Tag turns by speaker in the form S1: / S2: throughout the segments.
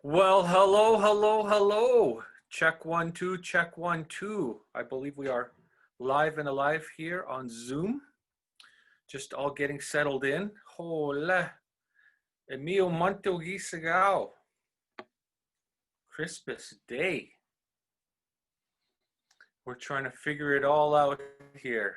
S1: Well, hello, hello, hello. Check one, two, check one, two. I believe we are live and alive here on Zoom. Just all getting settled in. Hola. Emil Manto Gisagao. Christmas Day. We're trying to figure it all out here.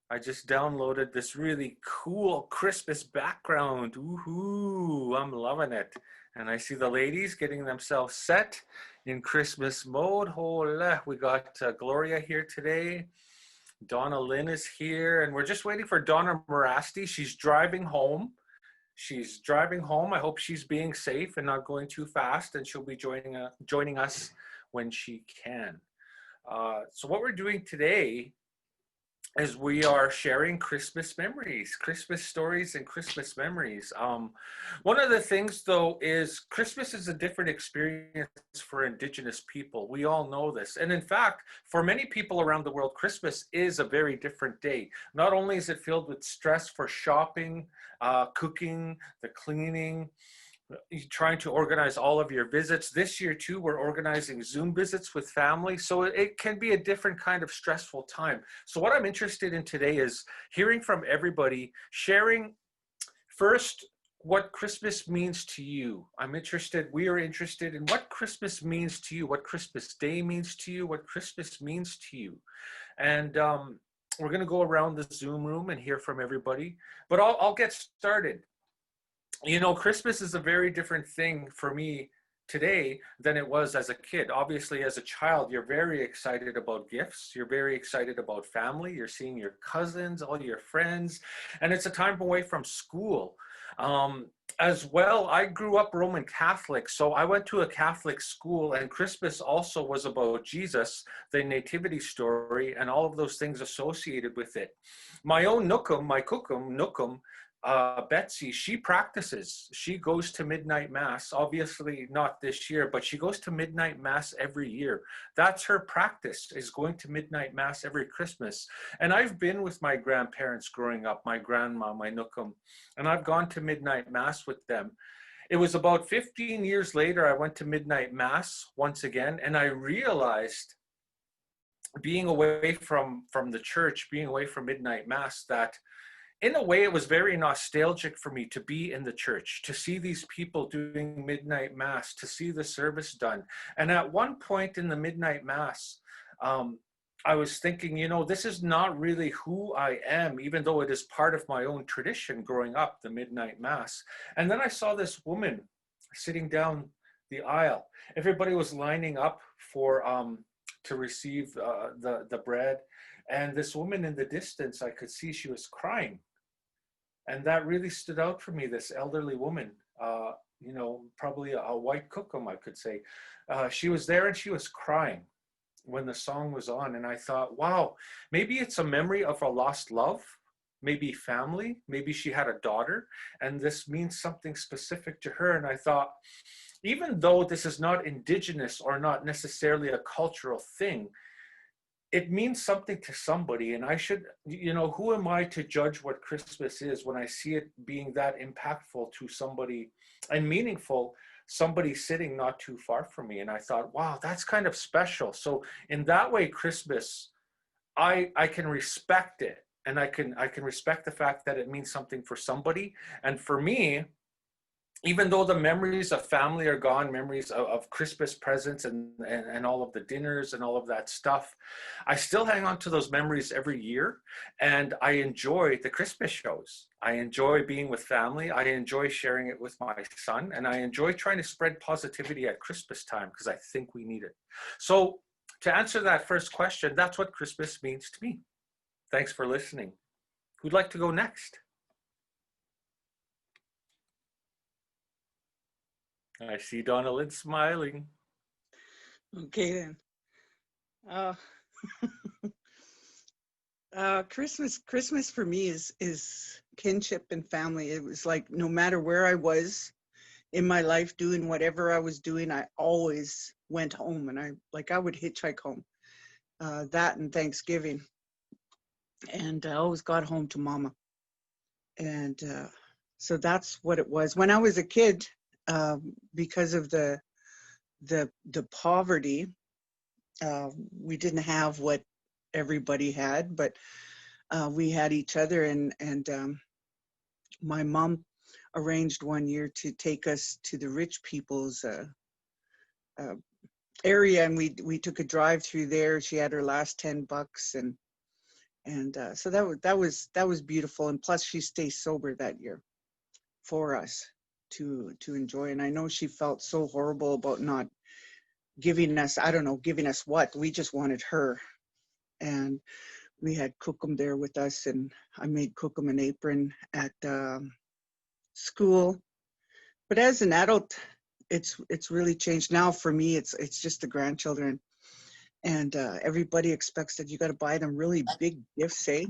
S1: I just downloaded this really cool Christmas background. Woohoo! I'm loving it. And I see the ladies getting themselves set in Christmas mode. Hola, we got Gloria here today. Donna Lynn is here, and we're just waiting for Donna Morasti. She's driving home. She's driving home. I hope she's being safe and not going too fast, and she'll be joining us when she can. So what we're doing today as we are sharing Christmas memories, Christmas stories and Christmas memories. One of the things though is Christmas is a different experience for Indigenous people. We all know this. And in fact, for many people around the world, Christmas is a very different day. Not only is it filled with stress for shopping, cooking, the cleaning, trying to organize all of your visits. This year too, we're organizing Zoom visits with family. So it can be a different kind of stressful time. So what I'm interested in today is hearing from everybody, sharing first what Christmas means to you. We are interested in what Christmas means to you, what Christmas Day means to you, what Christmas means to you. And we're gonna go around the Zoom room and hear from everybody, but I'll get started. You know, Christmas is a very different thing for me today than it was as a kid. Obviously, as a child, you're very excited about gifts. You're very excited about family. You're seeing your cousins, all your friends, and it's a time away from school. As well, I grew up Roman Catholic, so I went to a Catholic school, and Christmas also was about Jesus, the nativity story, and all of those things associated with it. My own Nookum, my Kukum, Nookum, Betsy, she practices. She goes to midnight mass, obviously not this year, but she goes to midnight mass every year. That's her practice, is going to midnight mass every Christmas. And I've been with my grandparents growing up, my grandma, my Nookum, and I've gone to midnight mass with them. It was about 15 years later, I went to midnight mass once again, and I realized being away from the church, being away from midnight mass, that in a way, it was very nostalgic for me to be in the church, to see these people doing midnight mass, to see the service done. And at one point in the midnight mass, I was thinking, you know, this is not really who I am, even though it is part of my own tradition growing up, the midnight mass. And then I saw this woman sitting down the aisle. Everybody was lining up for to receive the bread. And this woman in the distance, I could see she was crying. And that really stood out for me, this elderly woman, you know, probably a white kohkom, I could say. She was there and she was crying when the song was on. And I thought, wow, maybe it's a memory of a lost love, maybe family, maybe she had a daughter, and this means something specific to her. And I thought, even though this is not indigenous or not necessarily a cultural thing, it means something to somebody. And I should, you know, who am I to judge what Christmas is when I see it being that impactful to somebody and meaningful, somebody sitting not too far from me. And I thought, wow, that's kind of special. So in that way, Christmas, I can respect it, and I can respect the fact that it means something for somebody. And for me, even though the memories of family are gone, memories of Christmas presents and all of the dinners and all of that stuff, I still hang on to those memories every year. And I enjoy the Christmas shows. I enjoy being with family. I enjoy sharing it with my son. And I enjoy trying to spread positivity at Christmas time because I think we need it. So to answer that first question, that's what Christmas means to me. Thanks for listening. Who'd like to go next? I see Donna Lynn smiling.
S2: Okay then. Uh, Christmas for me is kinship and family. It was like no matter where I was in my life doing whatever I was doing, I always went home, and I would hitchhike home. That and Thanksgiving, and I always got home to Mama, and so that's what it was when I was a kid. Because of the the poverty. We didn't have what everybody had, but we had each other, and my mom arranged one year to take us to the rich people's uh, area, and we took a drive through there. She had her last $10, and so that was beautiful. And plus, she stayed sober that year for us to enjoy. And I know she felt so horrible about not giving us, I don't know, giving us what. We just wanted her. And we had Kohkom there with us, and I made Kohkom an apron at school. But as an adult, it's really changed. Now for me, it's just the grandchildren, and everybody expects that you got to buy them really big gifts, eh?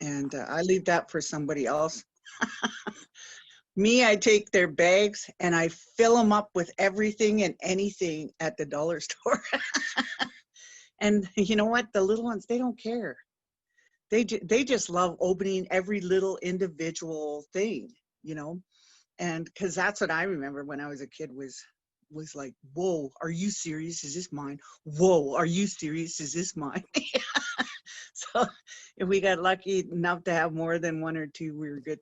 S2: And I leave that for somebody else. Me, I take their bags and I fill them up with everything and anything at the dollar store. And you know what? The little ones, they don't care. They just love opening every little individual thing, you know? And because that's what I remember when I was a kid was like, whoa, are you serious? Is this mine? Whoa, are you serious? Is this mine? So if we got lucky enough to have more than one or two, we were good.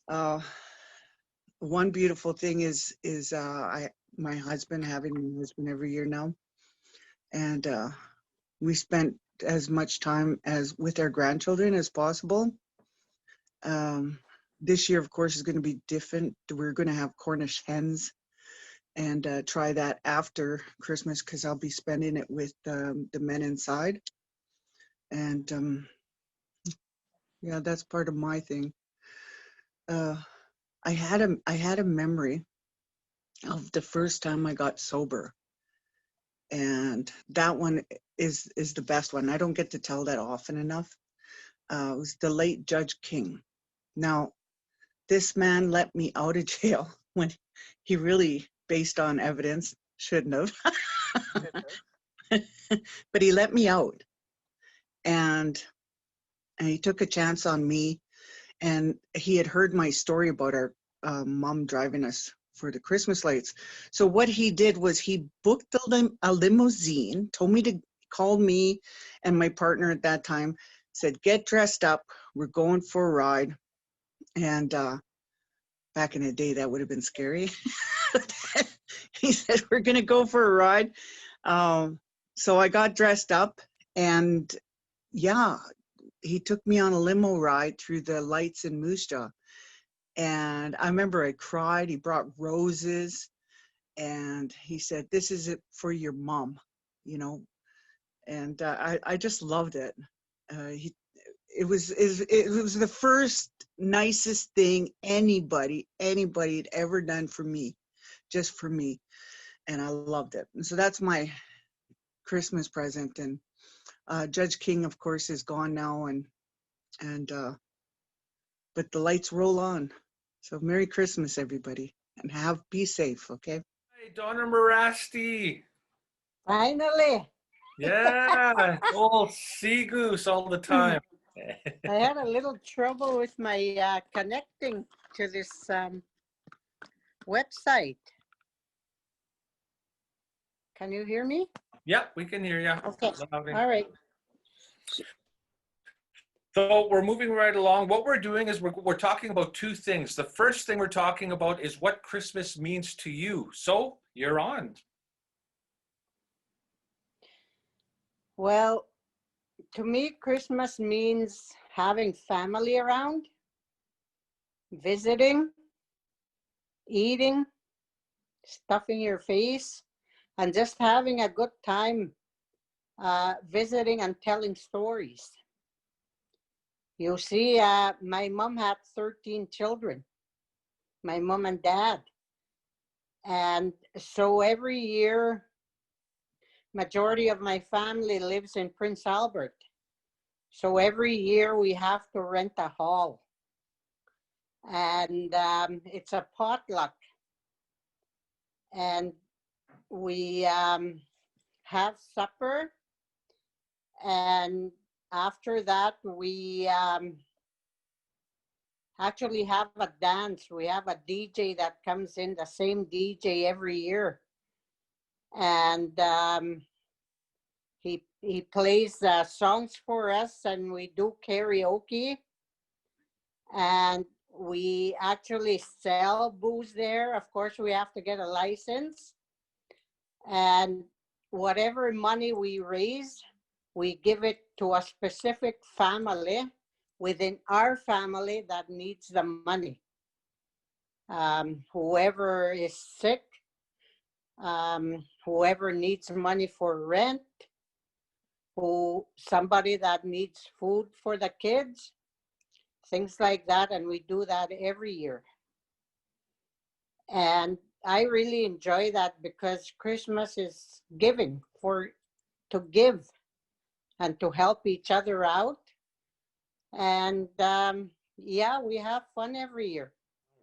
S2: Uh, One beautiful thing is my husband, having my husband every year now, and we spent as much time as with our grandchildren as possible. This year, of course, is going to be different. We're going to have Cornish hens and try that after Christmas, because I'll be spending it with the men inside. And yeah, that's part of my thing. I had a memory of the first time I got sober, and that one is the best one. I don't get to tell that often enough. It was the late Judge King. Now, this man let me out of jail when he really, based on evidence, shouldn't have. But he let me out, and he took a chance on me. And he had heard my story about our mom driving us for the Christmas lights. So what he did was he booked a limousine, told me to call me and my partner at that time, said, get dressed up, we're going for a ride. And back in the day, that would have been scary. He said, we're going to go for a ride. So I got dressed up, and yeah, he took me on a limo ride through the lights in Moose Jaw. And I remember I cried. He brought roses, and he said, this is it for your mom, you know. And I just loved it. It was the first nicest thing anybody had ever done for me, just for me. And I loved it. And so that's my Christmas present. And Judge King, of course, is gone now, and but the lights roll on. So Merry Christmas, everybody, and be safe, okay?
S1: Hey, Donna Marasti.
S3: Finally,
S1: Yeah, old sea goose all the time.
S3: I had a little trouble with my connecting to this website. Can you hear me?
S1: Yep, we can hear you.
S3: Okay.
S1: Loud and
S3: All right.
S1: So we're moving right along. What we're doing is we're talking about two things. The first thing we're talking about is what Christmas means to you. So you're on.
S3: Well, to me, Christmas means having family around, visiting, eating, stuffing your face, and just having a good time visiting and telling stories. You see, my mom had 13 children, my mom and dad. And so every year, majority of my family lives in Prince Albert. So every year we have to rent a hall. And it's a potluck. And we have supper. And after that, we actually have a dance. We have a DJ that comes in, the same DJ every year. and he plays songs for us, and we do karaoke, and we actually sell booze there. Of course, we have to get a license, and whatever money we raise, we give it to a specific family within our family that needs the money. Whoever is sick, whoever needs money for rent, somebody that needs food for the kids, things like that, and we do that every year. And I really enjoy that because Christmas is giving, to give and to help each other out. And yeah, we have fun every year.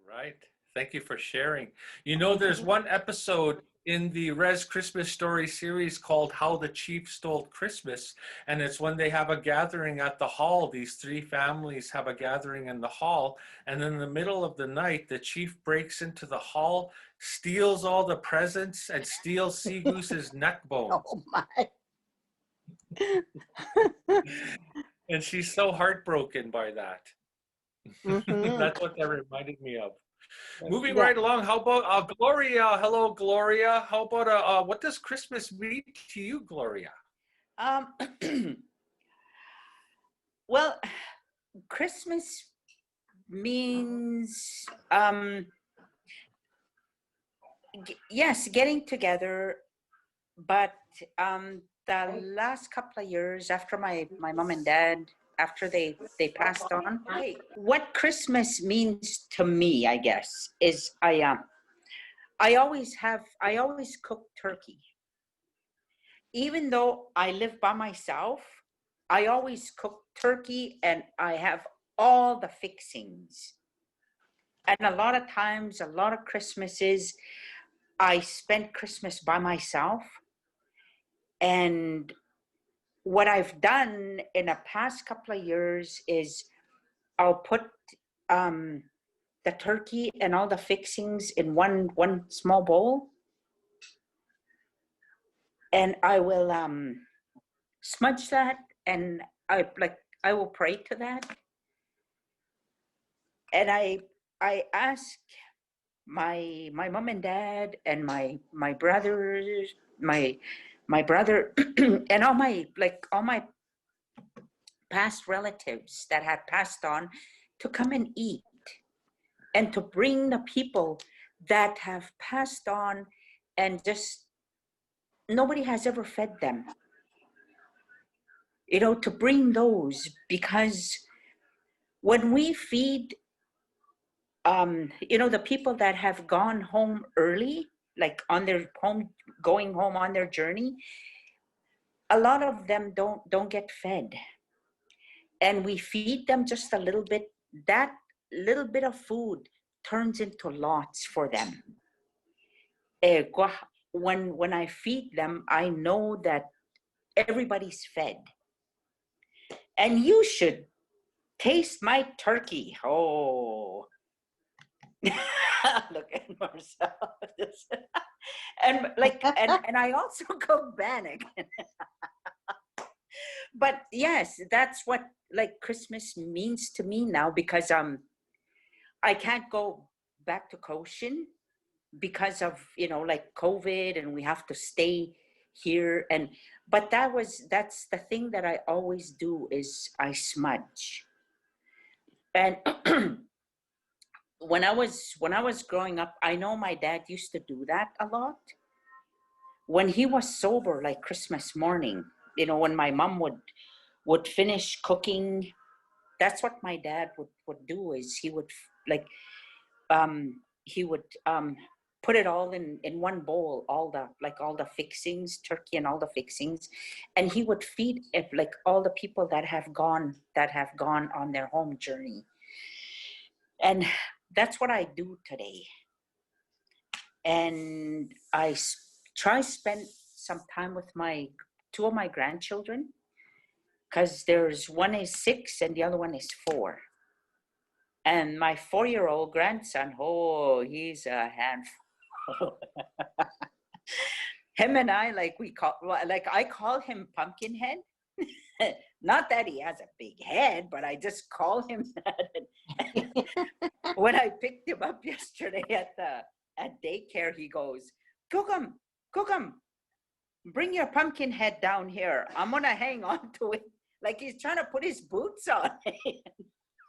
S1: Right. Thank you for sharing. You know, there's one episode in the Res Christmas Story series called How the Chief Stole Christmas. And it's when they have a gathering at the hall. These three families have a gathering in the hall. And in the middle of the night, the chief breaks into the hall, steals all the presents, and steals Sea Goose's neck bone.
S3: Oh my.
S1: And she's so heartbroken by that.
S3: Mhm.
S1: That's what that reminded me of. Moving
S3: Yeah.
S1: right along, how about Gloria? Hello, Gloria. How about what does Christmas mean to you, Gloria?
S4: Well, Christmas means yes, getting together, but the last couple of years after my mom and dad, after they passed on, what Christmas means to me, I guess, is I always cook turkey. Even though I live by myself, I always cook turkey, and I have all the fixings. And a lot of times, a lot of Christmases, I spent Christmas by myself. And what I've done in the past couple of years is I'll put the turkey and all the fixings in one small bowl, and I will smudge that, and I will pray to that, and I ask my mom and dad and my brothers, my brother and all my past relatives that had passed on to come and eat, and to bring the people that have passed on and just nobody has ever fed them, to bring those, because when we feed the people that have gone home early, like going home on their journey, a lot of them don't get fed, and we feed them just a little bit. That little bit of food turns into lots for them. When I feed them, I know that everybody's fed, and you should taste my turkey. Oh. Look at Marcel. And I also cook bannock. But yes, that's what Christmas means to me now, because I can't go back to Cochin because of COVID, and we have to stay here, but that's the thing that I always do, is I smudge. And when I was growing up, I know my dad used to do that a lot. When he was sober, like Christmas morning, when my mom would finish cooking, that's what my dad would do, is he would put it all in one bowl, all the fixings, turkey and all the fixings, and he would feed it all the people that have gone on their home journey. And that's what I do today. And I try to spend some time with two of my grandchildren, because there's one is 6 and the other one is 4. And my 4-year-old grandson, he's a handful. him and I, like I call him Pumpkinhead. Not that he has a big head, but I just call him that. When I picked him up yesterday at daycare, he goes, Kohkom, Kohkom, bring your pumpkin head down here. I'm gonna hang on to it. Like he's trying to put his boots on.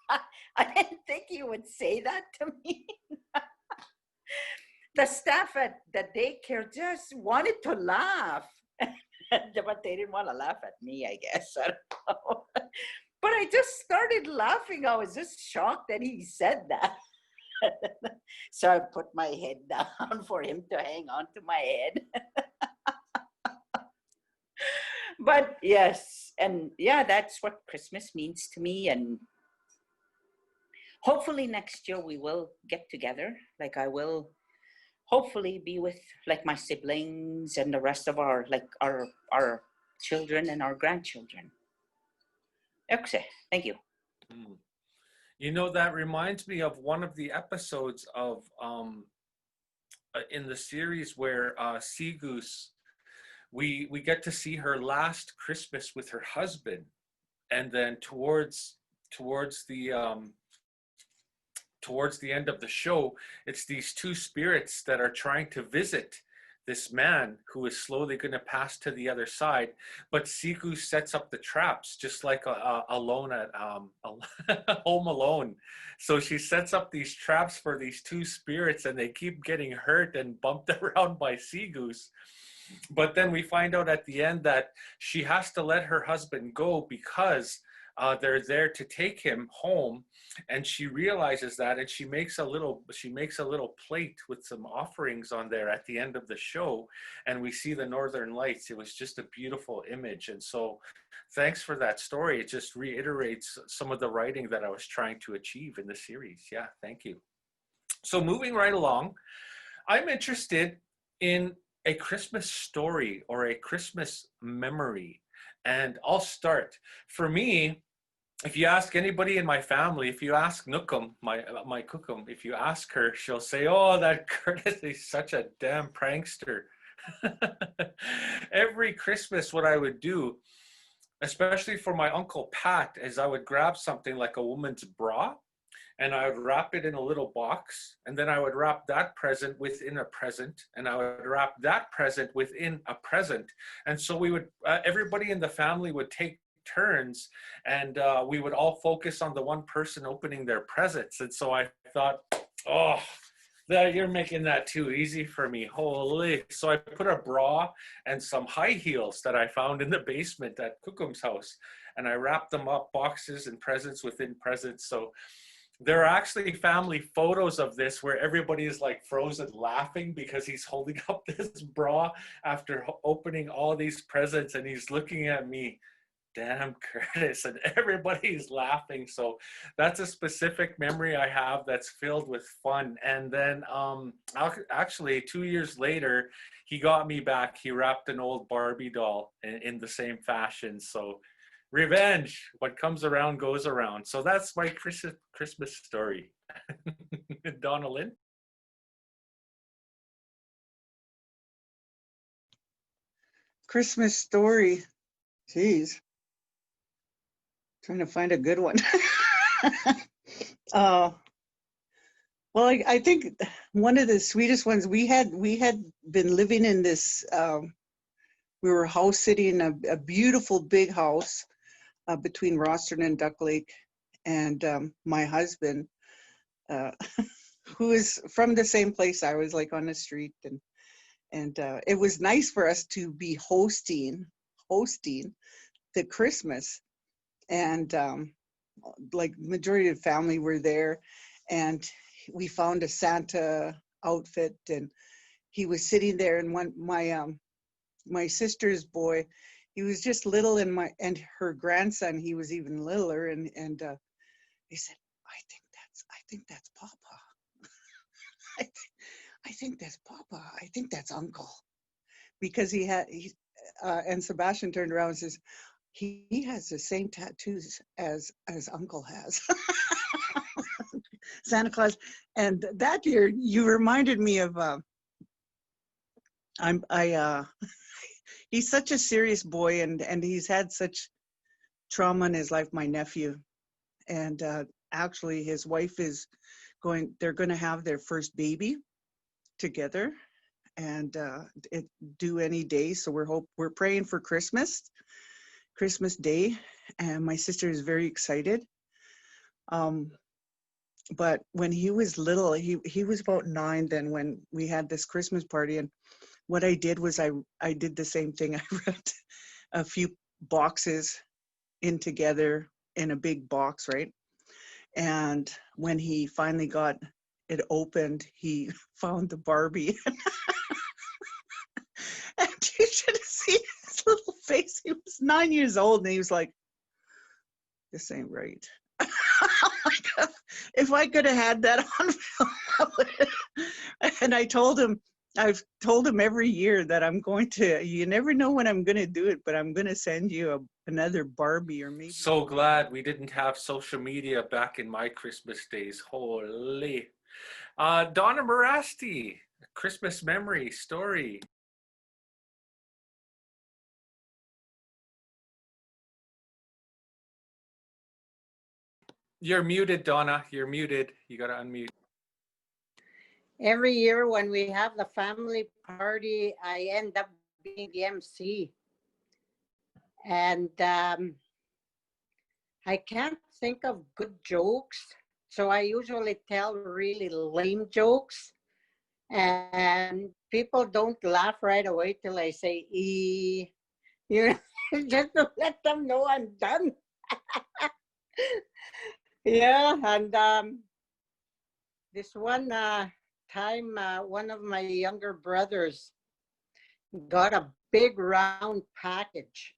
S4: I didn't think he would say that to me. The staff at the daycare just wanted to laugh. But they didn't want to laugh at me, I guess. I don't know. But I just started laughing. I was just shocked that he said that. So I put my head down for him to hang on to my head. But yes, and yeah, that's what Christmas means to me. And hopefully next year we will get together. Like I will hopefully be with like my siblings and the rest of our children and our grandchildren. Okay, thank you.
S1: You know, that reminds me of one of the episodes of in the series where Sea Goose, we get to see her last Christmas with her husband, and then towards the end of the show, it's these two spirits that are trying to visit this man who is slowly going to pass to the other side. But Siku sets up the traps just like Alone at Home Alone. So she sets up these traps for these two spirits, and they keep getting hurt and bumped around by Sea Goose. But then we find out at the end that she has to let her husband go because they're there to take him home, and she realizes that, and she makes a little plate with some offerings on there at the end of the show, and we see the Northern Lights. It was just a beautiful image. And so thanks for that story. It just reiterates some of the writing that I was trying to achieve in the series. Yeah, thank you. So moving right along, I'm interested in a Christmas story or a Christmas memory, and I'll start. For me, if you ask anybody in my family, if you ask Nukum, my Kohkom, if you ask her, she'll say, "Oh, that Curtis is such a damn prankster." Every Christmas, what I would do, especially for my Uncle Pat, is I would grab something like a woman's bra, and I would wrap it in a little box, and then I would wrap that present within a present, and I would wrap that present within a present. And so we would, everybody in the family would take turns, and we would all focus on the one person opening their presents. And so I thought, oh, you're making that too easy for me. Holy. So I put a bra and some high heels that I found in the basement at Kohkom's house, and I wrapped them up, boxes and presents within presents. So there are actually family photos of this where everybody is like frozen laughing because he's holding up this bra after opening all these presents, and he's looking at me, "Damn, Curtis," and everybody's laughing. So that's a specific memory I have that's filled with fun. And then actually 2 years later, he got me back. He wrapped an old Barbie doll in the same fashion. So revenge, what comes around goes around. So that's my Christmas story. Donna Lynn?
S2: Christmas story. Jeez. Trying to find a good one. Well, I think one of the sweetest ones, we had been living in this, we were house sitting in a beautiful big house between Rostron and Duck Lake. And my husband, who is from the same place I was, like on the street. And it was nice for us to be hosting the Christmas. And like majority of the family were there, and we found a Santa outfit, and he was sitting there, and my sister's boy, he was just little, and her grandson, he was even littler, and he said, I think that's Papa. I think that's Papa. I think that's Uncle, because and Sebastian turned around and says, he has the same tattoos as Uncle has. Santa Claus. And that year, you reminded me of He's such a serious boy, and he's had such trauma in his life, my nephew. And actually his wife is they're going to have their first baby together, and it due any day. So we're praying for Christmas Day, and my sister is very excited. But when he was little, he was about 9 then when we had this Christmas party. And what I did was I did the same thing. I wrapped a few boxes in together in a big box, right? And when he finally got it opened, he found the Barbie. And you should have seen his little face. He was 9 years old, and he was like, "This ain't right." If I could have had that on film, I would. And I've told him every year that you never know when I'm going to do it, but I'm going to send you another Barbie, or maybe.
S1: So glad we didn't have social media back in my Christmas days. Holy. Donna Morasti, Christmas memory story. You're muted, Donna. You're muted. You got to unmute.
S3: Every year when we have the family party, I end up being the MC. And I can't think of good jokes. So I usually tell really lame jokes. And people don't laugh right away till I say, "E," you know, just to let them know I'm done. Yeah, and this one time, one of my younger brothers got a big round package.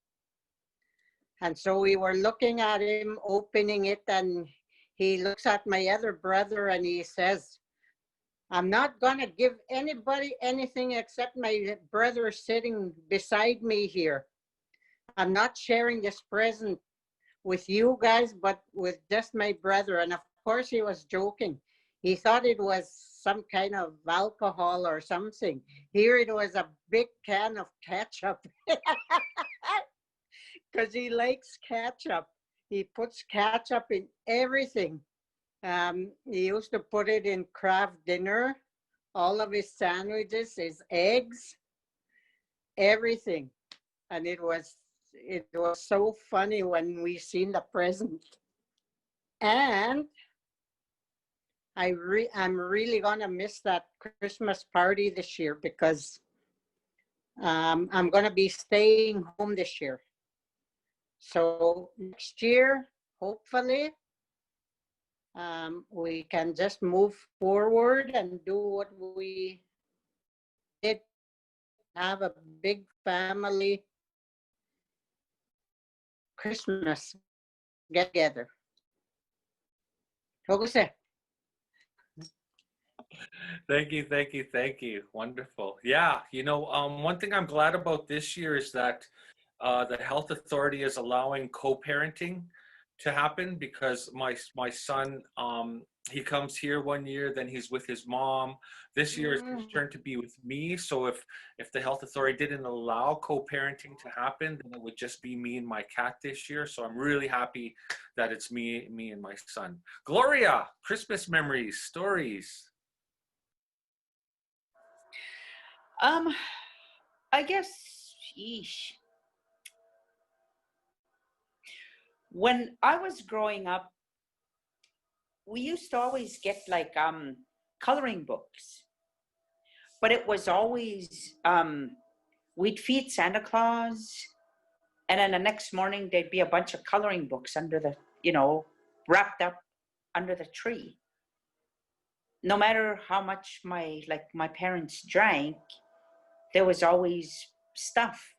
S3: And so we were looking at him opening it, and he looks at my other brother and he says, "I'm not going to give anybody anything except my brother sitting beside me here. I'm not sharing this present with you guys, but with just my brother." And of course he was joking. He thought it was some kind of alcohol or something. Here it was a big can of ketchup. Because he likes ketchup. He puts ketchup in everything. He used to put it in Kraft dinner, all of his sandwiches, his eggs, everything. And it was so funny when we seen the present. And I'm really gonna miss that Christmas party this year, because I'm gonna be staying home this year. So next year, hopefully, we can just move forward and do what we did, have a big family Christmas get together. Jose.
S1: Thank you, thank you, thank you. Wonderful. Yeah, one thing I'm glad about this year is that the health authority is allowing co-parenting to happen, because my son, he comes here one year, then he's with his mom. This year is his turn to be with me. So if the health authority didn't allow co-parenting to happen, then it would just be me and my cat this year. So I'm really happy that it's me and my son. Gloria, Christmas memories, stories.
S4: I guess, sheesh. When I was growing up, we used to always get like coloring books, but it was always we'd feed Santa Claus, and then the next morning there'd be a bunch of coloring books under the, wrapped up under the tree. No matter how much my parents drank, there was always stuff,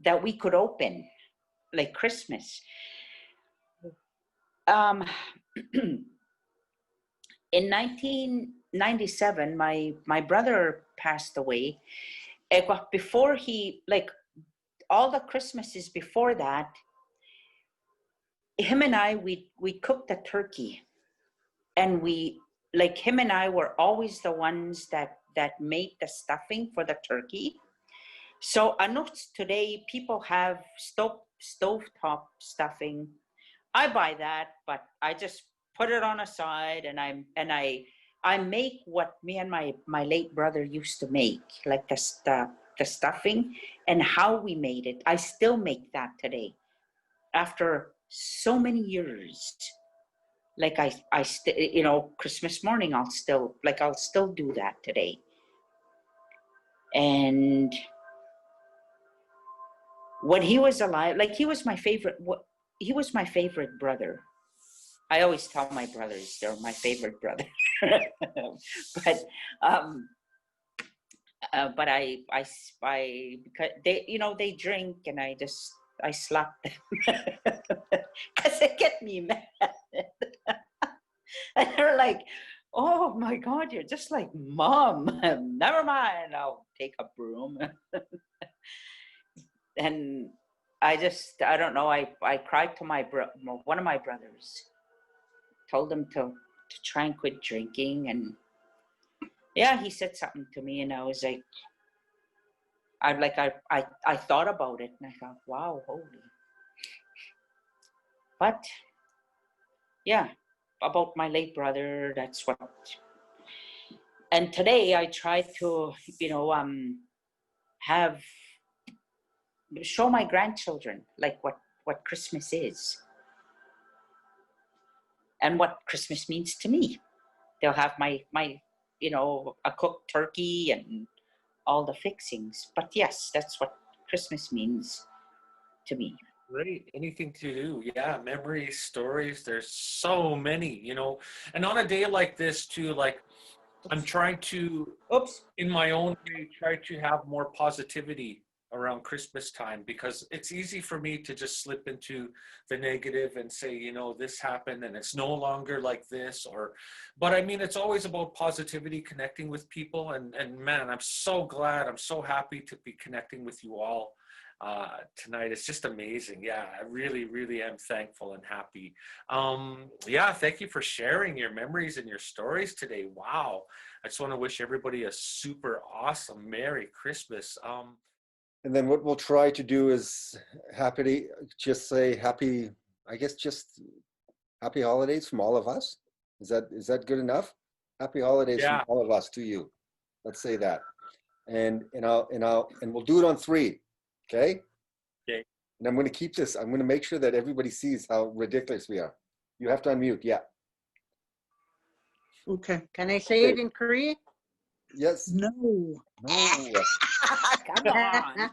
S4: that we could open, like Christmas. In 1997, my brother passed away. Before he, all the Christmases before that, him and I, we cooked a turkey, and we like him and I were always the ones that made the stuffing for the turkey. So I know today people have stovetop stuffing. I buy that, but I just put it on a side, and I make what me and my late brother used to make, like the stuffing and how we made it. I still make that today after so many years. Like I still, you know, Christmas morning, I'll still do that today. And when he was alive, like he was my favorite brother. I always tell my brothers they're my favorite brother. but but I because they, you know, they drink, and I slap them because they get me mad. And they're like, "Oh my God, you're just like Mom." Never mind, I'll take a broom. And I don't know. I cried to one of my brothers, told him to try and quit drinking, and yeah, he said something to me, and I was like, I thought about it, and I thought, wow, holy. But yeah, about my late brother, that's what. And today I try to, you know, show my grandchildren like what Christmas is and what Christmas means to me. They'll have my you know, a cooked turkey and all the fixings. But yes, that's what Christmas means to me.
S1: Great. Anything to do. Yeah. Memories, stories. There's so many, you know, and on a day like this too, like I'm trying to,
S4: Oops.
S1: in my own way, try to have more positivity around Christmas time, because it's easy for me to just slip into the negative and say, you know, this happened and it's no longer like this, but I mean, it's always about positivity, connecting with people. And man, I'm so glad, I'm so happy to be connecting with you all tonight. It's just amazing. Yeah, I really, really am thankful and happy. Yeah, thank you for sharing your memories and your stories today. Wow. I just want to wish everybody a super awesome Merry Christmas.
S5: And then what we'll try to do is just say happy, I guess just happy holidays from all of us. Is that good enough? Happy holidays
S1: Yeah.
S5: from all of us to you. Let's say that. And we'll do it on 3. Okay?
S1: Okay.
S5: And I'm going to keep this. I'm going to make sure that everybody sees how ridiculous we are. You have to unmute. Yeah.
S2: Okay.
S3: Can I say it in Korean?
S5: Yes.
S2: No.
S5: No.
S4: Come on.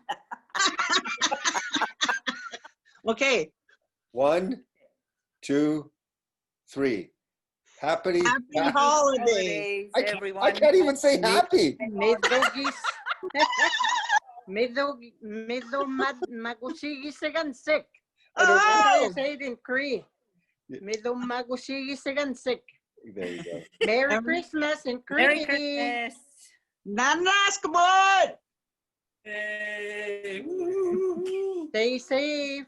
S2: Okay.
S5: 1, 2, 3. Happy
S2: Holidays.
S5: I can't even say happy.
S3: Medyo magusigi sigansik.
S2: Oh!
S3: Say it in Korean. Medyo magusigi sigansik.
S5: There you go.
S3: Merry Christmas in Korean.
S4: Merry Christmas.
S2: Nanas, come on!
S1: Hey.
S3: Stay safe.